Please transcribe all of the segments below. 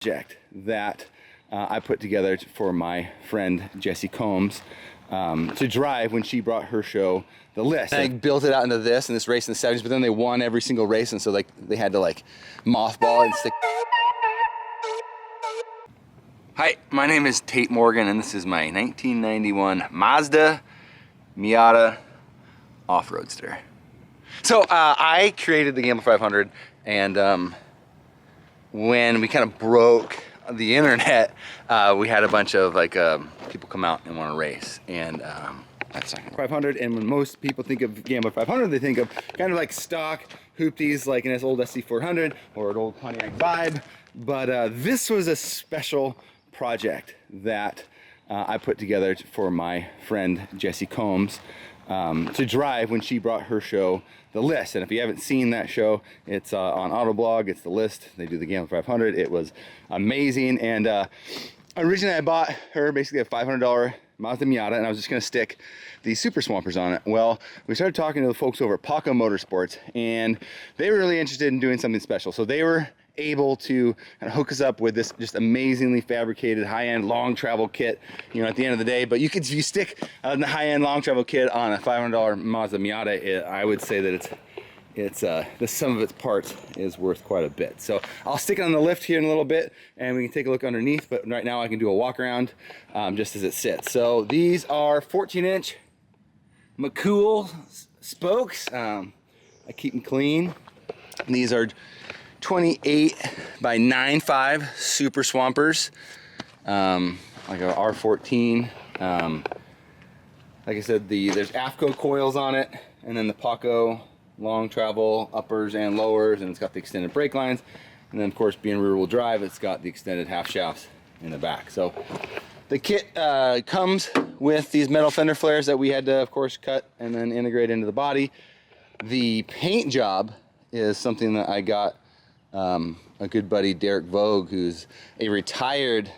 Project that I put together for my friend Jessi Combs to drive when she brought her show, The List. And I built it out into this race in the 70s, but then they won every single race, and so like they had to like mothball and stick. Hi, my name is Tate Morgan, and this is my 1991 Mazda Miata off-roadster. So I created the Gambler 500, and when we kind of broke the internet, we had a bunch of like people come out and want to race, and that's not 500. And when most people think of Gambler 500, they think of kind of like stock hoopties, like an old SC400 or an old Pontiac Vibe. But this was a special project that I put together for my friend Jessi Combs to drive when she brought her show, The List. And if you haven't seen that show, it's on Autoblog. It's The List. They do the Gambler 500. It was amazing. And originally I bought her basically a $500 Mazda Miata, and I was just going to stick these Super Swampers on it. Well, we started talking to the folks over at Paco Motorsports, and they were really interested in doing something special. So they were able to kind of hook us up with this just amazingly fabricated high-end long travel kit, you know, at the end of the day. But you could, if you stick the high-end long travel kit on a $500 Mazda Miata, I would say that the sum of its parts is worth quite a bit. So I'll stick it on the lift here in a little bit, and we can take a look underneath. But right now I can do a walk around just as it sits. So these are 14-inch McCool spokes. I keep them clean. These are 28 by 9.5 Super Swampers, like a R14. Like I said, there's AFCO coils on it, and then the Paco long travel uppers and lowers, and it's got the extended brake lines, and then of course being rear wheel drive, it's got the extended half shafts in the back. So the kit comes with these metal fender flares that we had to of course cut and then integrate into the body. The paint job is something that I got a good buddy, Derek Vogue, who's a retired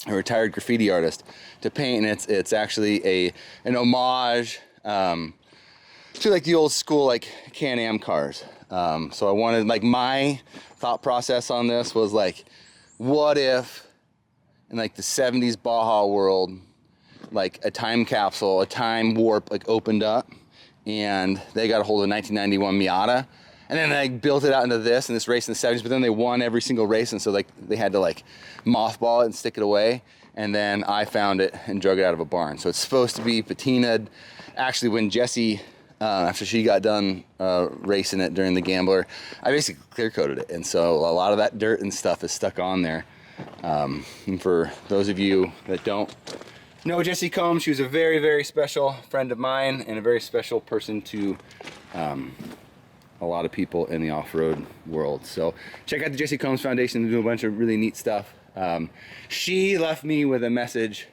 graffiti artist, to paint, and it's actually an homage to like the old school like Can-Am cars. So I wanted, like, my thought process on this was like, what if in like the 70s Baja world, like a time capsule, a time warp like opened up, and they got a hold of a 1991 Miata, and then they built it out into this race in the 70s, but then they won every single race, and so like they had to like mothball it and stick it away, and then I found it and drug it out of a barn. So it's supposed to be patinaed. Actually, when Jessi, after she got done racing it during the Gambler, I basically clear coated it, and so a lot of that dirt and stuff is stuck on there. And for those of you that don't know Jessi Combs, she was a very, very special friend of mine and a very special person to a lot of people in the off-road world. So check out the Jessi Combs Foundation. They do a bunch of really neat stuff. She left me with a message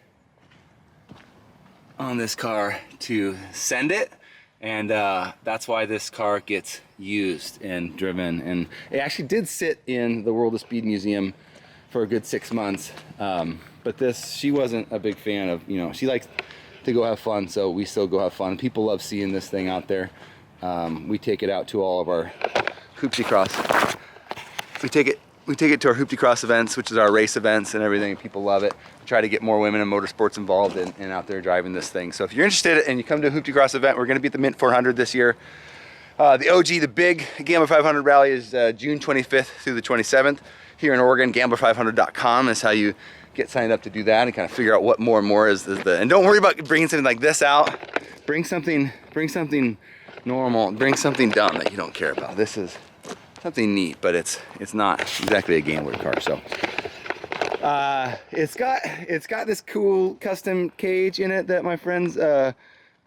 on this car to send it, and that's why this car gets used and driven. And it actually did sit in the World of Speed Museum for a good 6 months. But this, she wasn't a big fan of, you know, she likes to go have fun, so we still go have fun. People love seeing this thing out there. We take it out to all of our Hooptie Cross. We take it to our Hooptie Cross events, which is our race events and everything. People love it. We try to get more women in motorsports involved and out there driving this thing. So if you're interested and you come to a Hooptie Cross event, we're going to be at the Mint 400 this year. The OG, the big Gambler 500 rally, is June 25th through the 27th here in Oregon. Gambler500.com is how you get signed up to do that and kind of figure out what more and more is the. And don't worry about bringing something like this out. Bring something normal. Bring something dumb that you don't care about. This is something neat, but it's not exactly a Gambler car. So it's got this cool custom cage in it that my friends, well,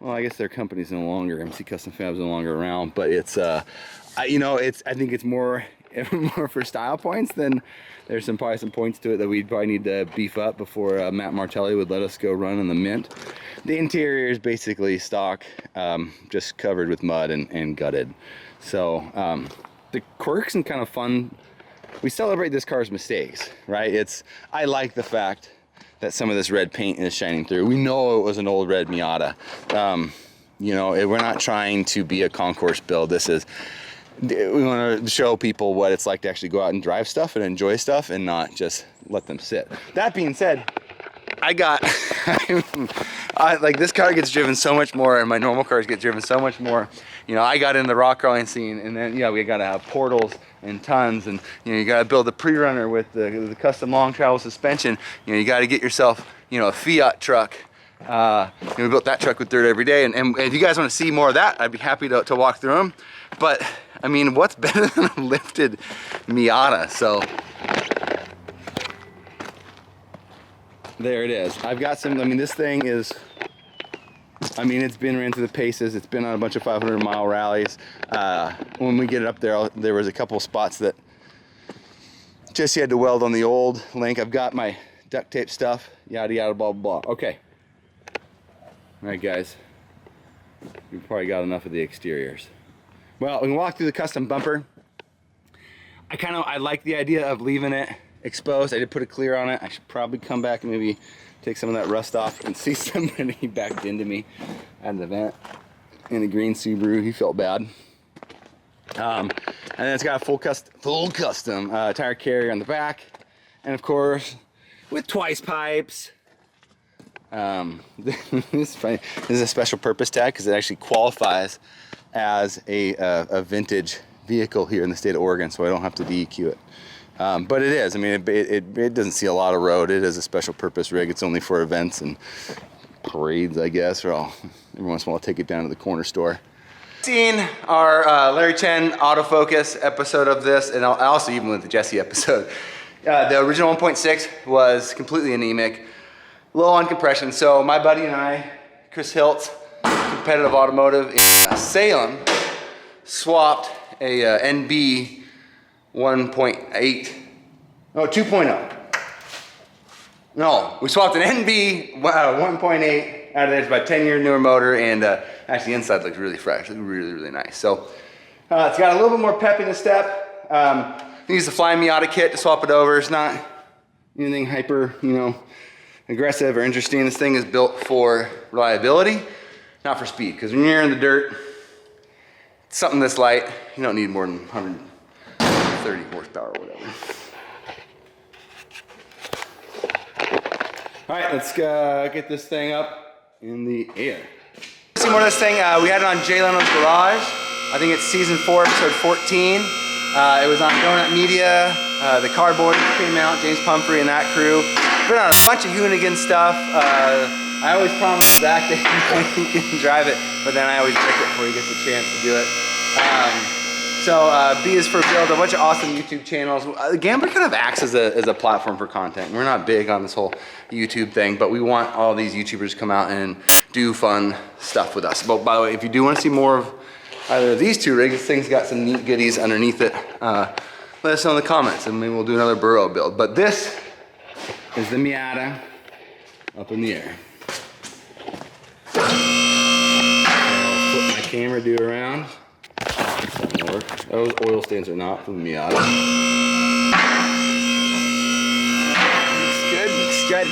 I guess their company's no longer, MC Custom Fab's no longer around, but it's you know, I think it's more for style points than there's probably some points to it that we'd probably need to beef up before Matt Martelli would let us go run in the Mint. The interior is basically stock, just covered with mud and gutted. So the quirks and kind of fun, we celebrate this car's mistakes, right? I like the fact that some of this red paint is shining through. We know it was an old red Miata. You know, we're not trying to be a concourse build. This is we want to show people what it's like to actually go out and drive stuff and enjoy stuff and not just let them sit. That being said, like this car gets driven so much more, and my normal cars get driven so much more. You know, I got in the rock crawling scene, and then we got to have portals and tons, and you got to build a pre-runner with the custom long travel suspension. You got to get yourself a Fiat truck. We built that truck with dirt every day, and if you guys want to see more of that, I'd be happy to walk through them. But I mean, what's better than a lifted Miata? So there it is. I've got some. I mean, this thing is. I mean, it's been ran through the paces. It's been on a bunch of 500-mile rallies. When we get it up there, there was a couple spots that Jessi had to weld on the old link. I've got my duct tape stuff. Yada yada blah blah blah. Okay. All right, guys. We've probably got enough of the exteriors. Well, we can walk through the custom bumper. I like the idea of leaving it exposed. I did put a clear on it. I should probably come back and maybe take some of that rust off. You can see somebody backed into me at an event in a green Subaru. He felt bad. And then it's got a full custom tire carrier on the back, and of course with twice pipes. This is funny. This is a special purpose tag because it actually qualifies as a vintage vehicle here in the state of Oregon, so I don't have to DEQ it. But it is. I mean, it doesn't see a lot of road. It is a special purpose rig. It's only for events and parades, I guess, or every once in a while I'll take it down to the corner store. Seen our Larry Chen autofocus episode of this, and also even with the Jessi episode. The original 1.6 was completely anemic, low on compression. So my buddy and I, Chris Hiltz, Competitive Automotive in Salem, swapped a NB 1.8, no, 2.0. No, we swapped an NB 1.8 out of there. It's about 10-year newer motor, and actually inside looks really fresh, looks really, really nice. So it's got a little bit more pep in the step. We used the Fly Miata kit to swap it over. It's not anything hyper, aggressive or interesting. This thing is built for reliability, not for speed. Because when you're in the dirt, something this light, you don't need more than 130 horsepower or whatever. All right, let's get this thing up in the air. See more of this thing. We had it on Jay Leno's Garage. I think it's season 4, episode 14. It was on Donut Media. The Cardboard came out, James Pumphrey and that crew. Been on a bunch of Hoonigan stuff. I always promise Zach that he can drive it, but then I always break it before he gets a chance to do it. B is for Build, a bunch of awesome YouTube channels. Gambler kind of acts as a platform for content. We're not big on this whole YouTube thing, but we want all these YouTubers to come out and do fun stuff with us. But by the way, if you do want to see more of either of these two rigs, this thing's got some neat goodies underneath it. Let us know in the comments, and maybe we'll do another Burro build. But this is the Miata up in the air. I'll flip my camera, do around. Those oil stains are not from the Miata. Looks good, looks good.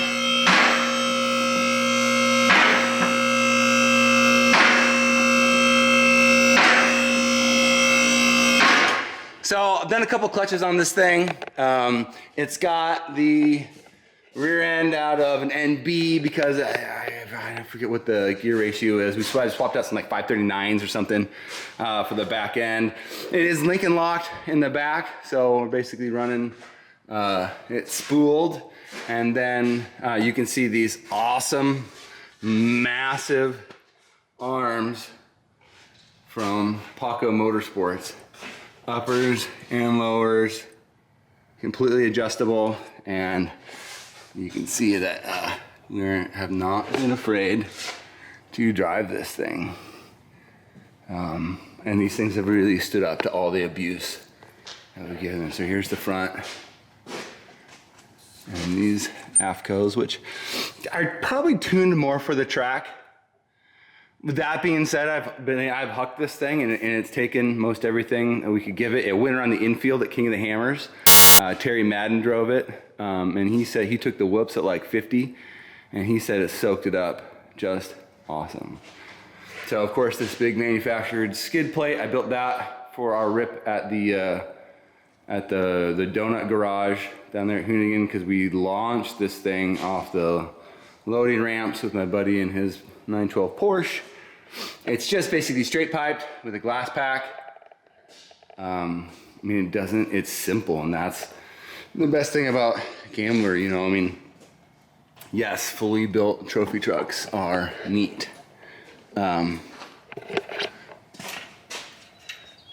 So I've done a couple clutches on this thing. It's got the rear end out of an NB because I forget what the gear ratio is. We swapped out some like 539s or something for the back end. It is Lincoln locked in the back, so we're basically running it spooled. And then you can see these awesome, massive arms from Paco Motorsports. Uppers and lowers, completely adjustable, and you can see that we have not been afraid to drive this thing. And these things have really stood up to all the abuse that we've given them. So here's the front. And these AFCOs, which are probably tuned more for the track. With that being said, I've hucked this thing and it's taken most everything that we could give it. It went around the infield at King of the Hammers. Terry Madden drove it, and he said he took the whoops at like 50, and he said it soaked it up just awesome. So of course this big manufactured skid plate, I built that for our rip at the donut garage down there at Hoonigan, because we launched this thing off the loading ramps with my buddy in his 912 Porsche. It's just basically straight piped with a glass pack. I mean, it's simple, and that's the best thing about Gambler, you know. I mean, yes, fully built trophy trucks are neat. But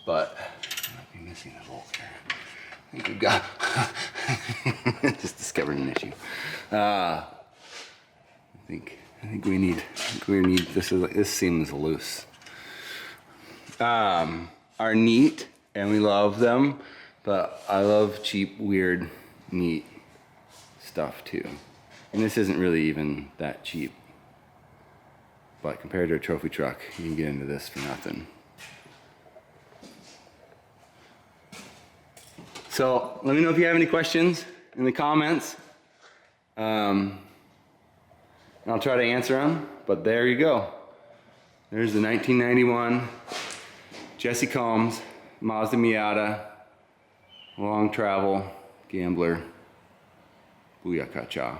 I might be missing a bolt here. I think we've got just discovered an issue. I think we need this seems loose. Are neat, and we love them, but I love cheap, weird, neat stuff too. And this isn't really even that cheap, but compared to a trophy truck, you can get into this for nothing. So let me know if you have any questions in the comments. I'll try to answer them, but there you go. There's the 1991 Jessi Combs Miata long travel Gambler. Booyakasha.